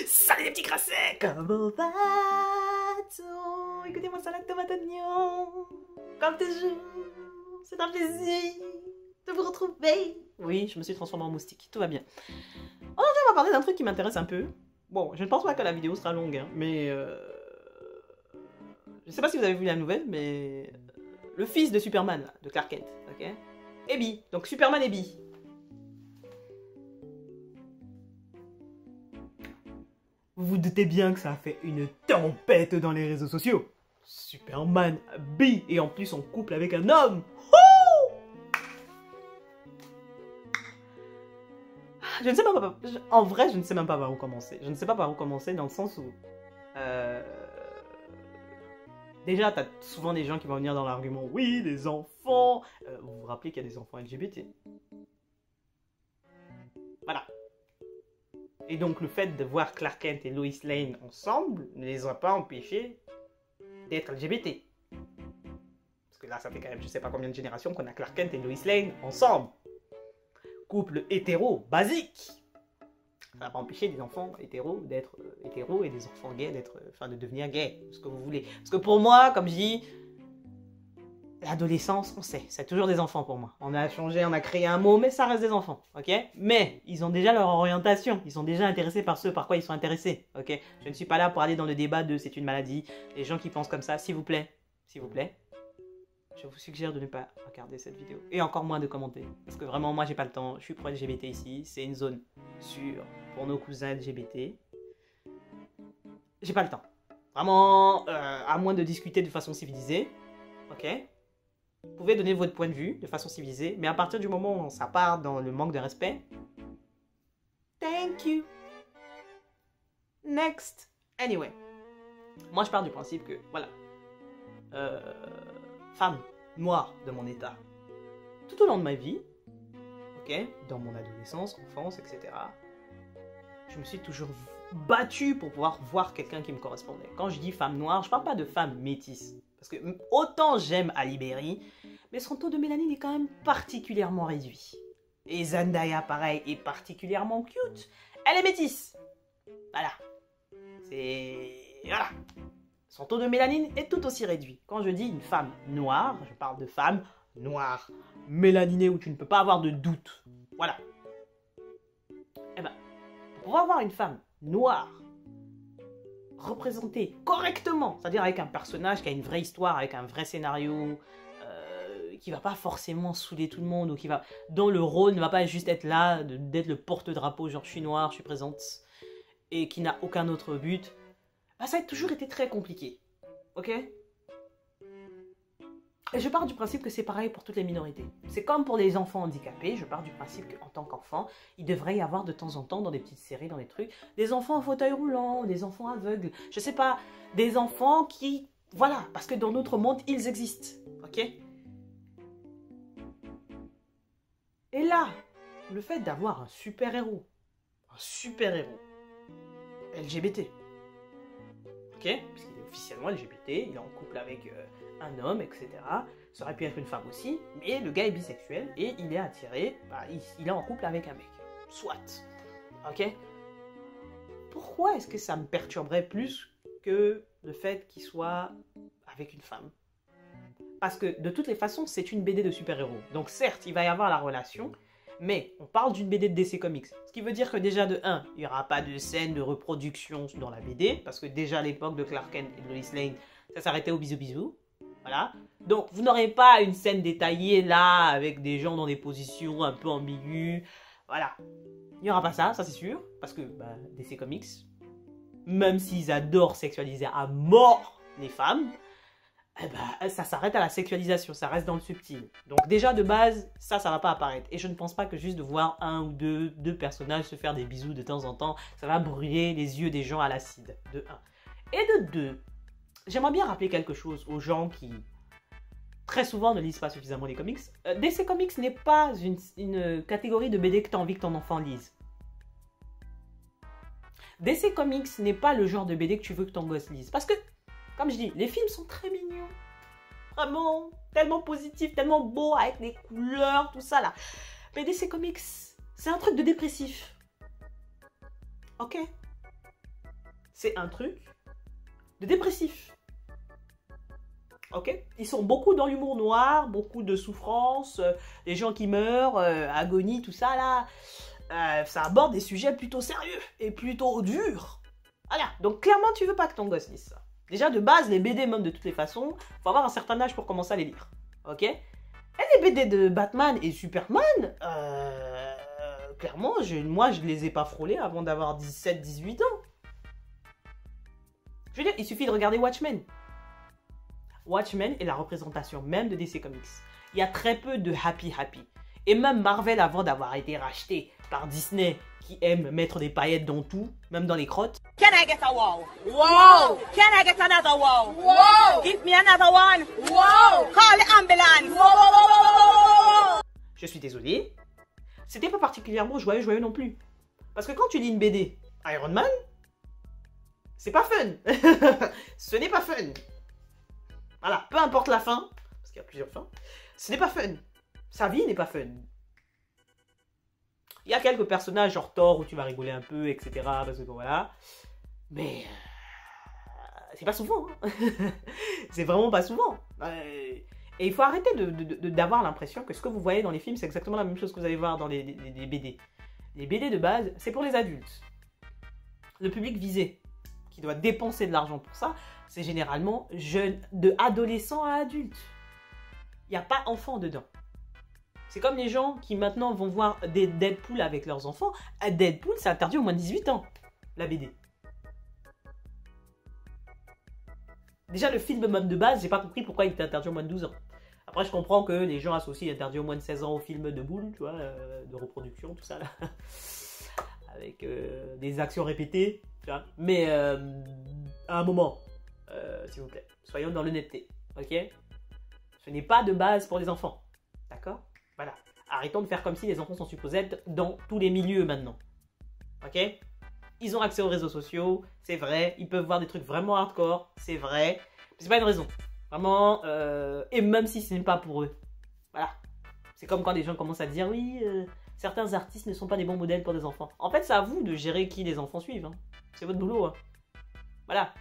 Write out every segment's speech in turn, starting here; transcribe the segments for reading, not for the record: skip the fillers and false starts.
Salut les petits crasseux! Comment va-t-on? Écoutez-moi salade tomate oignon. Comme toujours, c'est un plaisir de vous retrouver. Oui, je me suis transformée en moustique, tout va bien. Aujourd'hui, on va parler d'un truc qui m'intéresse un peu. Bon, je ne pense pas que la vidéo sera longue, hein, mais... Je ne sais pas si vous avez vu la nouvelle, mais... Le fils de Superman, là, de Clark Kent, ok? Abby, donc Superman et Abby. Vous vous doutez bien que ça a fait une tempête dans les réseaux sociaux. Superman, Abby, et en plus en couple avec un homme. Oh, je ne sais pas, en vrai, je ne sais même pas par où commencer. Je ne sais pas par où commencer dans le sens où... Déjà, t'as souvent des gens qui vont venir dans l'argument, oui, les enfants. Vous vous rappelez qu'il y a des enfants LGBT. Voilà. Et donc, le fait de voir Clark Kent et Lois Lane ensemble ne les a pas empêchés d'être LGBT. Parce que là, ça fait quand même, je sais pas combien de générations qu'on a Clark Kent et Lois Lane ensemble. Couple hétéro, basique. Ça n'a pas empêché des enfants hétéros d'être hétéros et des enfants gays d'être, enfin, de devenir gays, ce que vous voulez. Parce que pour moi, comme je dis, l'adolescence, on sait, c'est toujours des enfants pour moi. On a changé, on a créé un mot, mais ça reste des enfants, ok? Mais ils ont déjà leur orientation, ils sont déjà intéressés par ce par quoi ils sont intéressés, ok? Je ne suis pas là pour aller dans le débat de c'est une maladie. Les gens qui pensent comme ça, s'il vous plaît, je vous suggère de ne pas regarder cette vidéo. Et encore moins de commenter. Parce que vraiment, moi, j'ai pas le temps. Je suis pro-LGBT ici. C'est une zone sûre pour nos cousins LGBT. J'ai pas le temps. Vraiment, à moins de discuter de façon civilisée. Ok? Vous pouvez donner votre point de vue de façon civilisée. Mais à partir du moment où ça part dans le manque de respect, thank you. Next. Anyway. Moi, je pars du principe que, voilà. Femme noire de mon état, tout au long de ma vie, ok, dans mon adolescence, enfance, etc., je me suis toujours battue pour pouvoir voir quelqu'un qui me correspondait. Quand je dis femme noire, je parle pas de femme métisse, parce que autant j'aime Halle Berry, mais son taux de mélanine est quand même particulièrement réduit. Et Zendaya, pareil, est particulièrement cute. Elle est métisse. Voilà. Voilà. Son taux de mélanine est tout aussi réduit. Quand je dis une femme noire, je parle de femme noire, mélaninée, où tu ne peux pas avoir de doute. Voilà. Eh ben, pour pouvoir avoir une femme noire, représentée correctement, c'est-à-dire avec un personnage qui a une vraie histoire, avec un vrai scénario, qui va pas forcément saouler tout le monde, ou dont le rôle ne va pas juste être là, d'être le porte-drapeau, genre je suis noire, je suis présente, et qui n'a aucun autre but, bah, ça a toujours été très compliqué, ok? Et je pars du principe que c'est pareil pour toutes les minorités. C'est comme pour les enfants handicapés, je pars du principe qu'en tant qu'enfant, il devrait y avoir de temps en temps, dans des petites séries, dans des trucs, des enfants en fauteuil roulant, des enfants aveugles, je sais pas, des enfants qui... Voilà, parce que dans notre monde, ils existent, ok? Et là, le fait d'avoir un super-héros LGBT, ok, puisqu'il est officiellement LGBT, il est en couple avec un homme, etc. Ça aurait pu être une femme aussi, mais le gars est bisexuel et il est attiré, bah, il est en couple avec un mec. Soit. Ok? Pourquoi est-ce que ça me perturberait plus que le fait qu'il soit avec une femme? Parce que de toutes les façons, c'est une BD de super-héros. Donc certes, il va y avoir la relation, mais on parle d'une BD de DC Comics. Ce qui veut dire que déjà de 1, il n'y aura pas de scène de reproduction dans la BD, parce que déjà à l'époque de Clark Kent et de Lois Lane, ça s'arrêtait au bisou-bisou. Voilà. Donc vous n'aurez pas une scène détaillée là, avec des gens dans des positions un peu ambiguës. Voilà. Il n'y aura pas ça, ça c'est sûr, parce que bah, DC Comics, même s'ils adorent sexualiser à mort les femmes, eh ben, ça s'arrête à la sexualisation, ça reste dans le subtil. Donc déjà de base, ça va pas apparaître. Et je ne pense pas que juste de voir un ou deux personnages se faire des bisous de temps en temps, ça va brûler les yeux des gens à l'acide, de 1. Et de 2, j'aimerais bien rappeler quelque chose aux gens qui très souvent ne lisent pas suffisamment les comics. DC Comics n'est pas une catégorie de BD que tu as envie que ton enfant lise. DC Comics n'est pas le genre de BD que tu veux que ton gosse lise. Parce que, comme je dis, les films sont très mignons. Vraiment, tellement positifs, tellement beaux, avec les couleurs, tout ça là. Mais DC Comics, c'est un truc de dépressif. Ok? C'est un truc de dépressif. Ok? Ils sont beaucoup dans l'humour noir, beaucoup de souffrance, des gens qui meurent, agonie, tout ça là. Ça aborde des sujets plutôt sérieux et plutôt durs. Voilà, donc clairement tu veux pas que ton gosse lise ça. Déjà de base, les BD même de toutes les façons, faut avoir un certain âge pour commencer à les lire. Ok? Et les BD de Batman et Superman, clairement, moi je les ai pas frôlés avant d'avoir 17-18 ans. Je veux dire, il suffit de regarder Watchmen. Watchmen est la représentation même de DC Comics. Il y a très peu de happy. Et même Marvel, avant d'avoir été racheté par Disney, qui aime mettre des paillettes dans tout, même dans les crottes. Can I get a wow? Wow! Can I get another wow? Wow! Give me another one? Wow! Call the ambulance! Wow! Je suis désolé. C'était pas particulièrement joyeux non plus. Parce que quand tu lis une BD Iron Man, c'est pas fun. Ce n'est pas fun. Voilà, peu importe la fin, parce qu'il y a plusieurs fins, ce n'est pas fun. Sa vie n'est pas fun. Il y a quelques personnages genre Thor où tu vas rigoler un peu, etc. Parce que voilà. Mais c'est pas souvent. Hein. C'est vraiment pas souvent. Et il faut arrêter d'avoir l'impression que ce que vous voyez dans les films, c'est exactement la même chose que vous allez voir dans les BD. Les BD de base, c'est pour les adultes. Le public visé, qui doit dépenser de l'argent pour ça, c'est généralement jeune, de adolescent à adulte. Il n'y a pas enfant dedans. C'est comme les gens qui maintenant vont voir des Deadpool avec leurs enfants. Deadpool, c'est interdit au moins de 18 ans, la BD. Déjà, le film même de base, j'ai pas compris pourquoi il était interdit au moins de 12 ans. Après, je comprends que les gens associent interdit au moins de 16 ans au film de boule, tu vois, de reproduction, tout ça, là. Avec des actions répétées, tu vois. Mais à un moment, s'il vous plaît, soyons dans l'honnêteté, ok? Ce n'est pas de base pour les enfants, d'accord? Voilà. Arrêtons de faire comme si les enfants sont supposés être dans tous les milieux maintenant, ok? Ils ont accès aux réseaux sociaux, c'est vrai. Ils peuvent voir des trucs vraiment hardcore, c'est vrai. C'est pas une raison. Vraiment, et même si ce n'est pas pour eux. Voilà. C'est comme quand les gens commencent à dire, oui, certains artistes ne sont pas des bons modèles pour des enfants. En fait, c'est à vous de gérer qui les enfants suivent. Hein. C'est votre boulot. Hein. Voilà.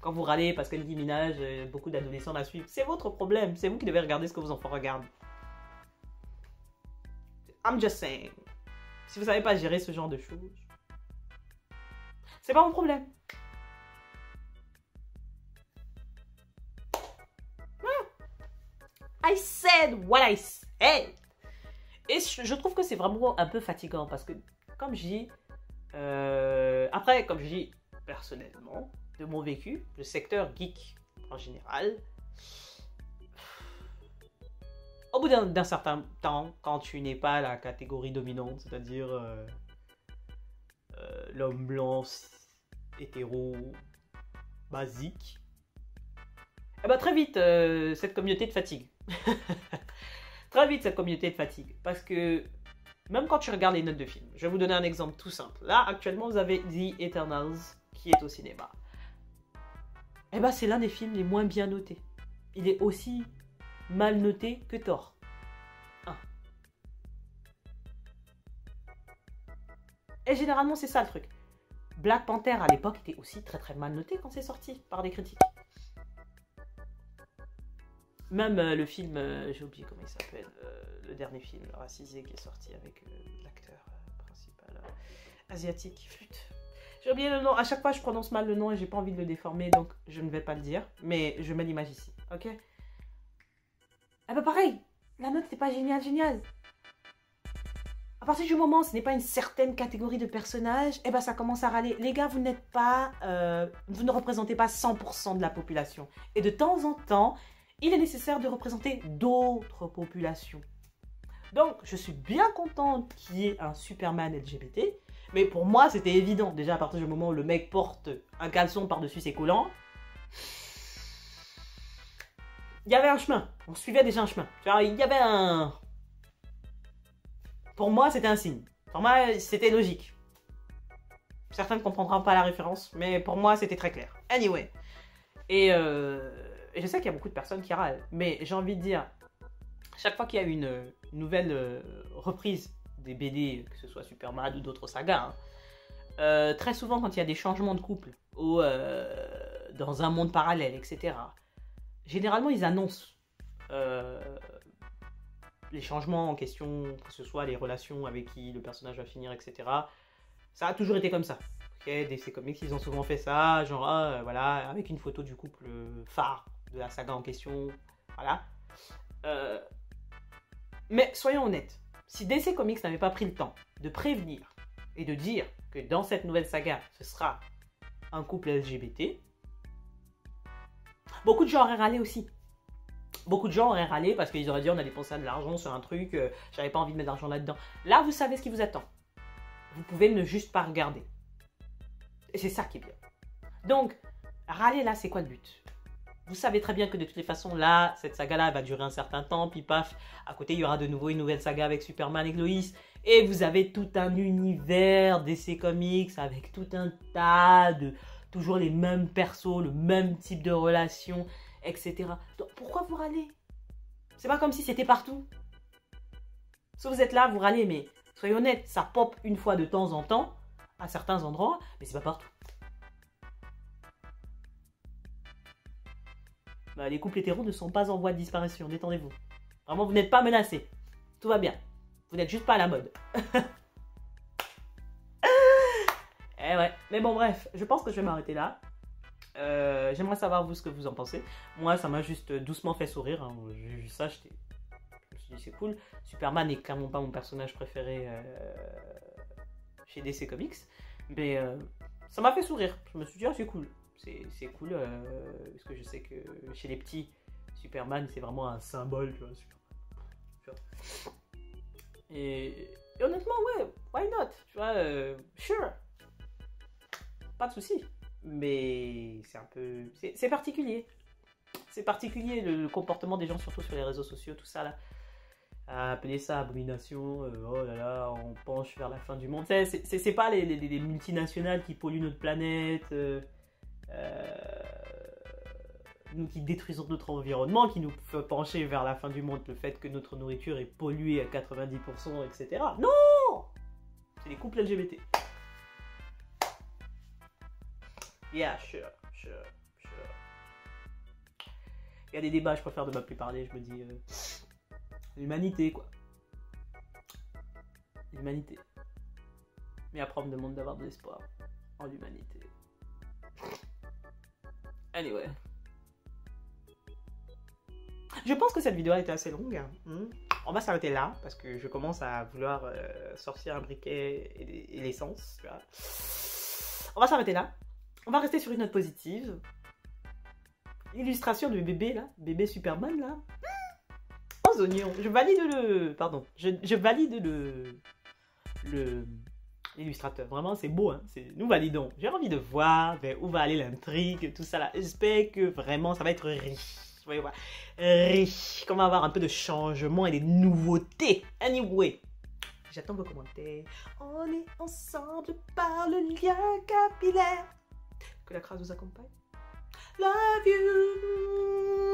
Quand vous râlez parce que Nicki Minaj, beaucoup d'adolescents la suivent, c'est votre problème. C'est vous qui devez regarder ce que vos enfants regardent. I'm just saying. Si vous savez pas gérer ce genre de choses, c'est pas mon problème. I said what I said. Et je trouve que c'est vraiment un peu fatigant parce que, comme je dis, après, comme je dis personnellement, de mon vécu, le secteur geek en général, au bout d'un certain temps, quand tu n'es pas la catégorie dominante, c'est-à-dire l'homme blanc, hétéro, basique, et ben très vite, cette communauté te fatigue. Très vite, cette communauté te fatigue. Parce que, même quand tu regardes les notes de film, je vais vous donner un exemple tout simple. Là, actuellement, vous avez The Eternals qui est au cinéma. Et ben c'est l'un des films les moins bien notés. Il est aussi mal noté que Thor 1. Et généralement, c'est ça le truc. Black Panther, à l'époque, était aussi très très mal noté quand c'est sorti par des critiques. Même le film, j'ai oublié comment il s'appelle, le dernier film racisé qui est sorti avec l'acteur principal asiatique. Flûte. J'ai oublié le nom, à chaque fois je prononce mal le nom et j'ai pas envie de le déformer, donc je ne vais pas le dire, mais je mets l'image ici, ok? Ah bah pareil, la note n'est pas géniale. À partir du moment où ce n'est pas une certaine catégorie de personnages, eh ben ça commence à râler. Les gars, vous n'êtes pas, vous ne représentez pas 100% de la population. Et de temps en temps, il est nécessaire de représenter d'autres populations. Donc, je suis bien contente qu'il y ait un Superman LGBT, mais pour moi, c'était évident. Déjà, à partir du moment où le mec porte un caleçon par-dessus ses collants, il y avait un chemin. On suivait déjà un chemin. Tu vois, il y avait un... Pour moi, c'était un signe. Pour moi, c'était logique. Certains ne comprendront pas la référence, mais pour moi, c'était très clair. Anyway. Et je sais qu'il y a beaucoup de personnes qui râlent, mais j'ai envie de dire, chaque fois qu'il y a une nouvelle reprise des BD, que ce soit Superman ou d'autres sagas, hein, très souvent quand il y a des changements de couple ou dans un monde parallèle, etc., généralement ils annoncent les changements en question, que ce soit les relations avec qui le personnage va finir, etc. Ça a toujours été comme ça. Okay, DC Comics, ils ont souvent fait ça, genre voilà, avec une photo du couple phare de la saga en question, voilà. Mais soyons honnêtes, si DC Comics n'avait pas pris le temps de prévenir et de dire que dans cette nouvelle saga, ce sera un couple LGBT, beaucoup de gens auraient râlé aussi. Beaucoup de gens auraient râlé parce qu'ils auraient dit on a dépensé de l'argent sur un truc, j'avais pas envie de mettre d'argent là-dedans. Là, vous savez ce qui vous attend. Vous pouvez ne juste pas regarder. Et c'est ça qui est bien. Donc, râler là, c'est quoi le but? Vous savez très bien que de toutes les façons, là, cette saga-là va durer un certain temps, puis paf, à côté, il y aura de nouveau une nouvelle saga avec Superman et Lois, et vous avez tout un univers DC Comics avec tout un tas de... toujours les mêmes persos, le même type de relation, etc. Donc, pourquoi vous râlez? C'est pas comme si c'était partout. Si vous êtes là, vous râlez, mais soyez honnête, ça pop une fois de temps en temps, à certains endroits, mais c'est pas partout. Bah, les couples hétéros ne sont pas en voie de disparition, détendez-vous. Vraiment, vous n'êtes pas menacés. Tout va bien. Vous n'êtes juste pas à la mode. Eh ouais. Mais bon, bref, je pense que je vais m'arrêter là. J'aimerais savoir, vous, ce que vous en pensez. Moi, ça m'a juste doucement fait sourire. Hein. J'ai vu ça, je me suis dit, c'est cool. Superman n'est clairement pas mon personnage préféré chez DC Comics. Mais ça m'a fait sourire. Je me suis dit, ah, c'est cool. C'est cool, parce que je sais que chez les petits, Superman, c'est vraiment un symbole, tu vois. Et honnêtement, ouais, why not? Tu vois, sure. Pas de souci. Mais c'est un peu... C'est particulier. C'est particulier, le comportement des gens, surtout sur les réseaux sociaux, tout ça, là. Appeler ça abomination, oh là là, on penche vers la fin du monde. C'est pas les multinationales qui polluent notre planète... nous qui détruisons notre environnement, qui nous fait pencher vers la fin du monde, le fait que notre nourriture est polluée à 90%, etc. Non! C'est les couples LGBT. Yeah, sure. Il y a des débats, je préfère ne pas plus parler, je me dis... l'humanité, quoi. L'humanité. Mais après, on me demande d'avoir de l'espoir en l'humanité. Anyway. Je pense que cette vidéo a été assez longue. On va s'arrêter là parce que je commence à vouloir sortir un briquet et l'essence. On va s'arrêter là. On va rester sur une note positive. Illustration de bébé là, bébé Superman là. Aux oignons. Je valide le... Pardon. Je valide l'illustrateur. Vraiment, c'est beau, hein. Nous validons. J'ai envie de voir vers où va aller l'intrigue, tout ça là. J'espère que vraiment ça va être riche. Vous voyez, voilà. Riche. Qu'on va avoir un peu de changement et des nouveautés. Anyway. J'attends vos commentaires. On est ensemble par le lien capillaire. Que la grâce vous accompagne. Love you.